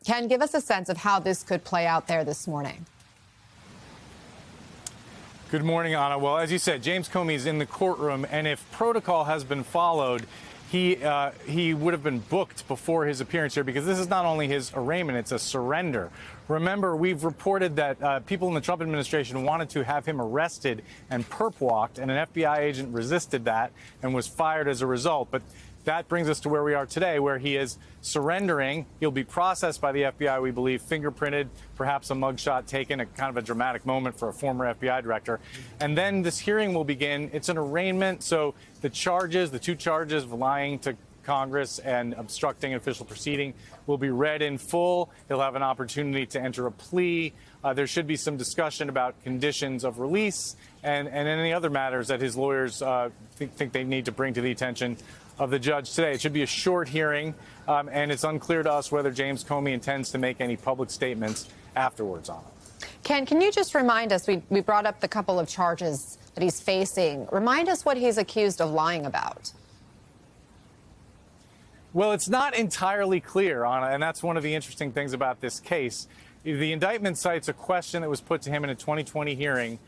Ken, give us a sense of how this could play out there this morning. Good morning, Anna. Well, as you said, James Comey is in the courtroom, and if protocol has been followed, he would have been booked before his appearance here, because this is not only his arraignment, it's a surrender. Remember, we've reported that people in the Trump administration wanted to have him arrested and perp walked, and an FBI agent resisted that and was fired as a result. But that brings us to where we are today, where he is surrendering. He'll be processed by the FBI, we believe, fingerprinted, perhaps a mugshot taken, a kind of a dramatic moment for a former FBI director. And then this hearing will begin. It's an arraignment, so the two charges of lying to Congress and obstructing an official proceeding will be read in full. He'll have an opportunity to enter a plea. There should be some discussion about conditions of release and any other matters that his lawyers think they need to bring to the attention of the judge today. It should be a short hearing, and it's unclear to us whether James Comey intends to make any public statements afterwards on it. Ken, can you just remind us, we brought up the couple of charges that he's facing. Remind us what he's accused of lying about. Well, it's not entirely clear, Anna, and that's one of the interesting things about this case. The indictment cites a question that was put to him in a 2020 hearing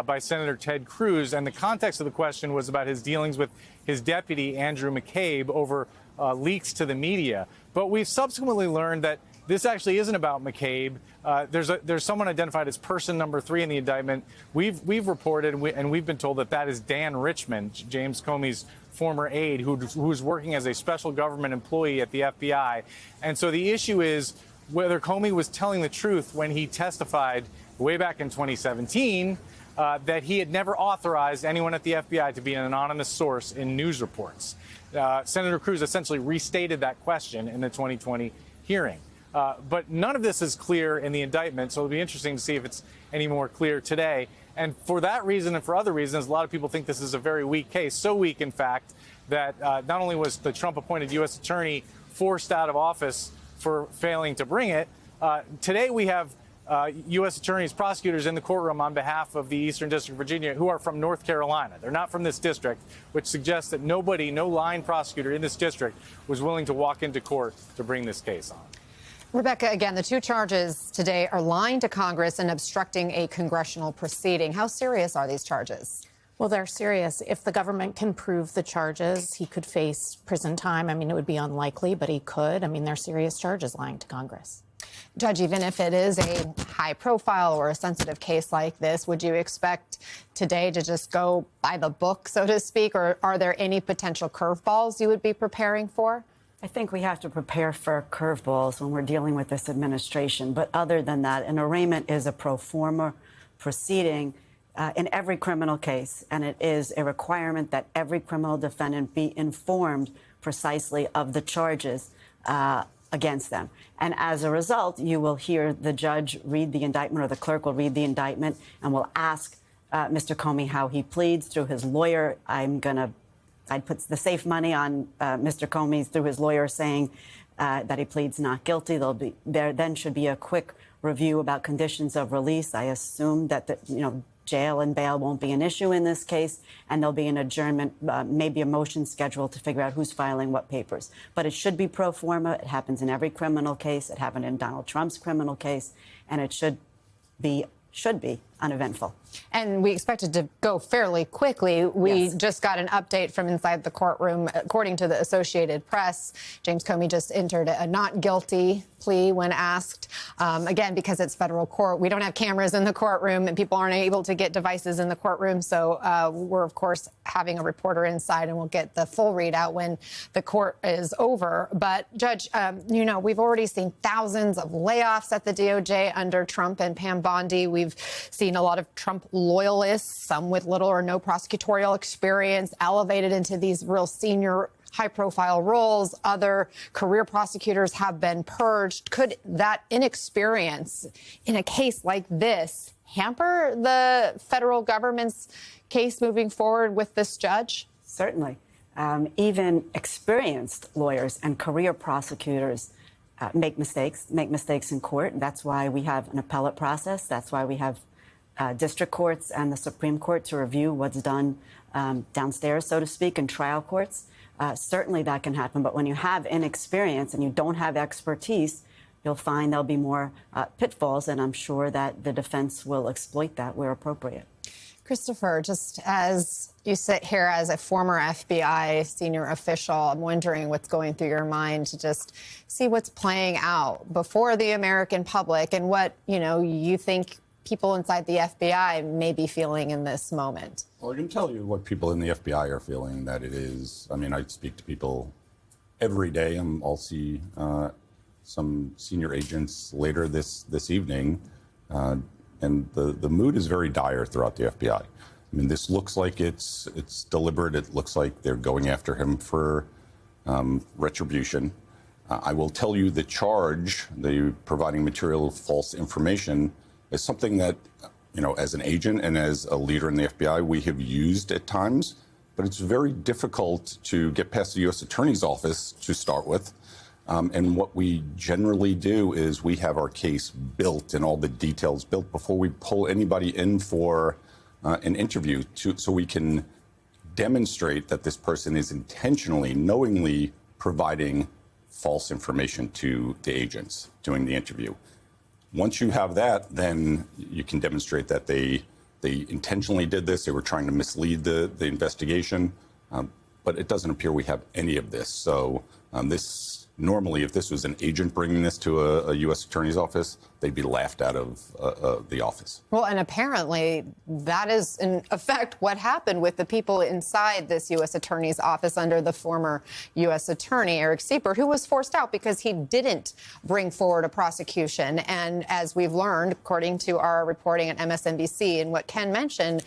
by Senator Ted Cruz, and the context of the question was about his dealings with his deputy, Andrew McCabe, over leaks to the media. But we've subsequently learned that this actually isn't about McCabe. There's someone identified as person number 3 in the indictment. We've reported, and we've been told that is Dan Richmond, James Comey's former aide, who's working as a special government employee at the FBI. And so the issue is whether Comey was telling the truth when he testified way back in 2017 that he had never authorized anyone at the FBI to be an anonymous source in news reports. Senator Cruz essentially restated that question in the 2020 hearing. But none of this is clear in the indictment, so it'll be interesting to see if it's any more clear today. And for that reason and for other reasons, a lot of people think this is a very weak case, so weak, in fact, that not only was the Trump-appointed U.S. attorney forced out of office for failing to bring it, today we have U.S. attorneys, prosecutors in the courtroom on behalf of the Eastern District of Virginia who are from North Carolina. They're not from this district, which suggests that no line prosecutor in this district was willing to walk into court to bring this case on. Rebecca, again, the two charges today are lying to Congress and obstructing a congressional proceeding. How serious are these charges? Well, they're serious. If the government can prove the charges, he could face prison time. I mean, it would be unlikely, but he could. I mean, they're serious charges, lying to Congress. Judge, even if it is a high profile or a sensitive case like this, would you expect today to just go by the book, so to speak, or are there any potential curveballs you would be preparing for? I think we have to prepare for curveballs when we're dealing with this administration. But other than that, an arraignment is a pro forma proceeding in every criminal case, and it is a requirement that every criminal defendant be informed precisely of the charges against them. And as a result, you will hear the judge read the indictment, or the clerk will read the indictment, and will ask Mr. Comey how he pleads through his lawyer. I'd put the safe money on Mr. Comey's through his lawyer saying that he pleads not guilty. There then should be a quick review about conditions of release. I assume that jail and bail won't be an issue in this case, and there'll be an adjournment, maybe a motion scheduled to figure out who's filing what papers. But it should be pro forma. It happens in every criminal case. It happened in Donald Trump's criminal case, and it should be uneventful. And we expect it to go fairly quickly. We Yes. just got an update from inside the courtroom. According to the Associated Press, James Comey just entered a not guilty plea when asked. Again, because it's federal court, we don't have cameras in the courtroom and people aren't able to get devices in the courtroom. So we're, of course, having a reporter inside, and we'll get the full readout when the court is over. But, Judge, we've already seen thousands of layoffs at the DOJ under Trump and Pam Bondi. We've seen a lot of Trump loyalists, some with little or no prosecutorial experience, elevated into these real senior high-profile roles. Other career prosecutors have been purged. Could that inexperience in a case like this hamper the federal government's case moving forward with this judge? Certainly. Even experienced lawyers and career prosecutors make mistakes in court. That's why we have an appellate process. That's why we have district courts and the Supreme Court to review what's done downstairs, so to speak, in trial courts. Certainly that can happen. But when you have inexperience and you don't have expertise, you'll find there'll be more pitfalls, and I'm sure that the defense will exploit that where appropriate. Christopher, just as you sit here as a former FBI senior official, I'm wondering what's going through your mind to just see what's playing out before the American public and what, you think people inside the FBI may be feeling in this moment. Well, I can tell you what people in the FBI are feeling, that it is. I mean, I speak to people every day. I'll see some senior agents later this evening. And the mood is very dire throughout the FBI. I mean, this looks like it's deliberate. It looks like they're going after him for retribution. I will tell you the charge, the providing material of false information, is something that, as an agent and as a leader in the FBI, we have used at times. But it's very difficult to get past the U.S. Attorney's Office to start with. And what we generally do is we have our case built and all the details built before we pull anybody in for an interview so we can demonstrate that this person is intentionally, knowingly providing false information to the agents doing the interview. Once you have that, then you can demonstrate that they intentionally did this. They were trying to mislead the investigation. But it doesn't appear we have any of this. So normally, if this was an agent bringing this to a U.S. Attorney's Office, they'd be laughed out of the office. Well, and apparently that is, in effect, what happened with the people inside this U.S. Attorney's Office under the former U.S. Attorney, Eric Sieper, who was forced out because he didn't bring forward a prosecution. And as we've learned, according to our reporting at MSNBC and what Ken mentioned,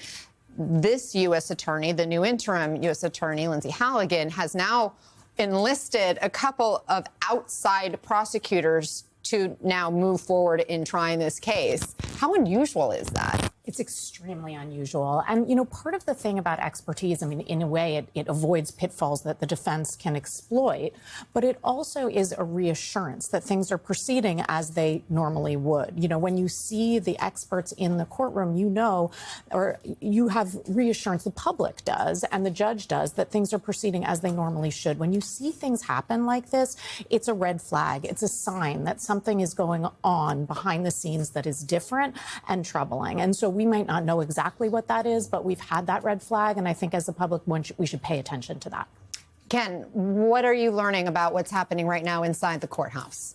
this U.S. Attorney, the new interim U.S. Attorney, Lindsay Halligan, has now enlisted a couple of outside prosecutors to now move forward in trying this case. How unusual is that? It's extremely unusual. And, part of the thing about expertise, I mean, in a way, it avoids pitfalls that the defense can exploit, but it also is a reassurance that things are proceeding as they normally would. When you see the experts in the courtroom, or you have reassurance, the public does, and the judge does, that things are proceeding as they normally should. When you see things happen like this, it's a red flag. It's a sign that something is going on behind the scenes that is different and troubling. And so we might not know exactly what that is, but we've had that red flag, and I think as the public, we should pay attention to that. Ken, what are you learning about what's happening right now inside the courthouse?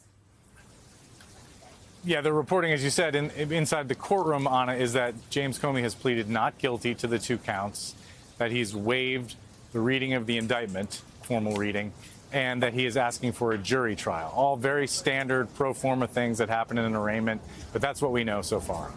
Yeah, the reporting, as you said, inside the courtroom, Anna, is that James Comey has pleaded not guilty to the 2 counts, that he's waived the reading of the indictment, formal reading, and that he is asking for a jury trial. All very standard pro forma things that happen in an arraignment, but that's what we know so far.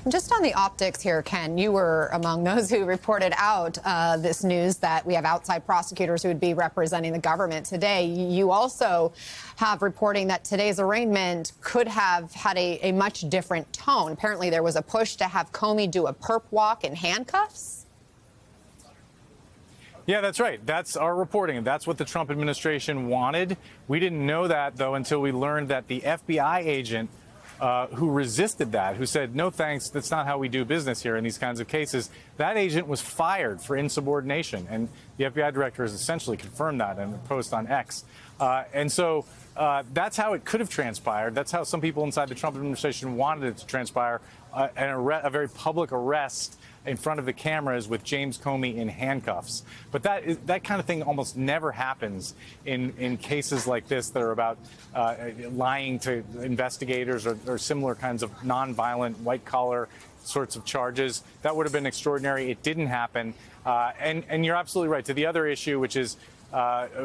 Just on the optics here, Ken, you were among those who reported out this news that we have outside prosecutors who would be representing the government today. You also have reporting that today's arraignment could have had a much different tone. Apparently, there was a push to have Comey do a perp walk in handcuffs. Yeah, that's right. That's our reporting. That's what the Trump administration wanted. We didn't know that, though, until we learned that the FBI agent who resisted that, who said, no, thanks, that's not how we do business here in these kinds of cases, that agent was fired for insubordination. And the FBI director has essentially confirmed that in a post on X. And so that's how it could have transpired. That's how some people inside the Trump administration wanted it to transpire, a very public arrest in front of the cameras with James Comey in handcuffs. But that kind of thing almost never happens in cases like this that are about lying to investigators or similar kinds of nonviolent, white-collar sorts of charges. That would have been extraordinary. It didn't happen. And you're absolutely right. To the other issue, which is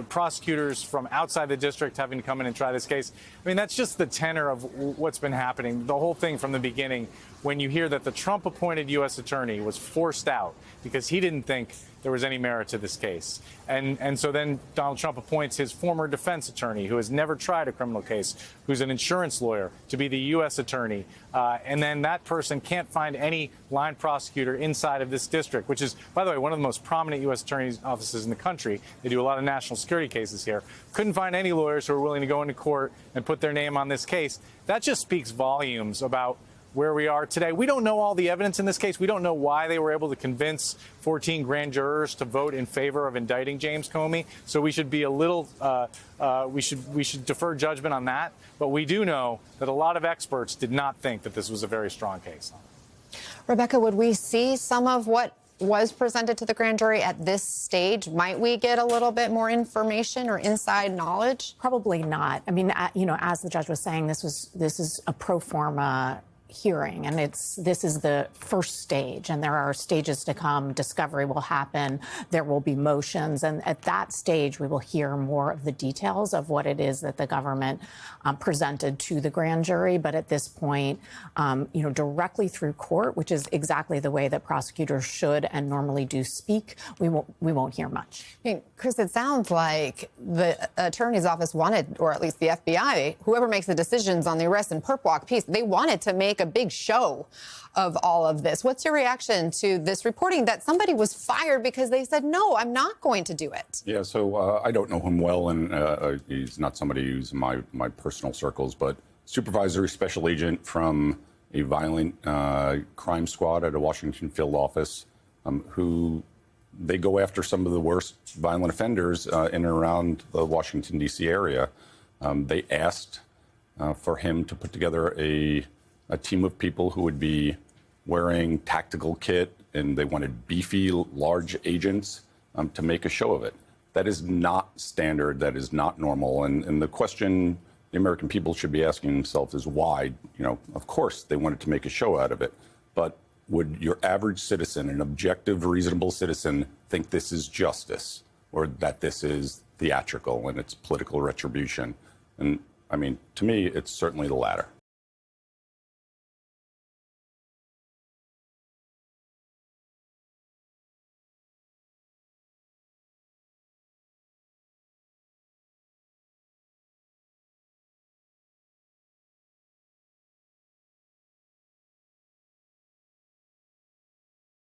prosecutors from outside the district having to come in and try this case. I mean, that's just the tenor of what's been happening. The whole thing from the beginning, when you hear that the Trump-appointed U.S. attorney was forced out because he didn't think there was any merit to this case. And so then Donald Trump appoints his former defense attorney, who has never tried a criminal case, who's an insurance lawyer, to be the U.S. attorney. And then that person can't find any line prosecutor inside of this district, which is, by the way, one of the most prominent U.S. attorney's offices in the country. They do a lot of national security cases here. Couldn't find any lawyers who are willing to go into court and put their name on this case. That just speaks volumes about where we are today. We don't know all the evidence in this case. We don't know why they were able to convince 14 grand jurors to vote in favor of indicting James Comey. So we should be a little, we should defer judgment on that. But we do know that a lot of experts did not think that this was a very strong case. Rebecca, would we see some of what was presented to the grand jury at this stage? Might we get a little bit more information or inside knowledge? Probably not. I mean, you know, as the judge was saying, this is a pro forma hearing, and this is the first stage, and there are stages to come. Discovery will happen. There will be motions, and at that stage, we will hear more of the details of what it is that the government presented to the grand jury. But at this point, you know, directly through court, which is exactly the way that prosecutors should and normally do speak, we won't hear much. I mean, Chris, it sounds like the attorney's office wanted, or at least the FBI, whoever makes the decisions on the arrest and perp walk piece, they wanted to make a big show of all of this. What's your reaction to this reporting that somebody was fired because they said, no, I'm not going to do it? Yeah, so I don't know him well, and he's not somebody who's in my personal circles, but supervisory special agent from a violent crime squad at a Washington field office who they go after some of the worst violent offenders in and around the Washington, D.C. area. They asked for him to put together a team of people who would be wearing tactical kit, and they wanted beefy, large agents to make a show of it. That is not standard. That is not normal. And the question the American people should be asking themselves is why. You know, of course, they wanted to make a show out of it. But would your average citizen, an objective, reasonable citizen, think this is justice, or that this is theatrical and it's political retribution? And I mean, to me, it's certainly the latter.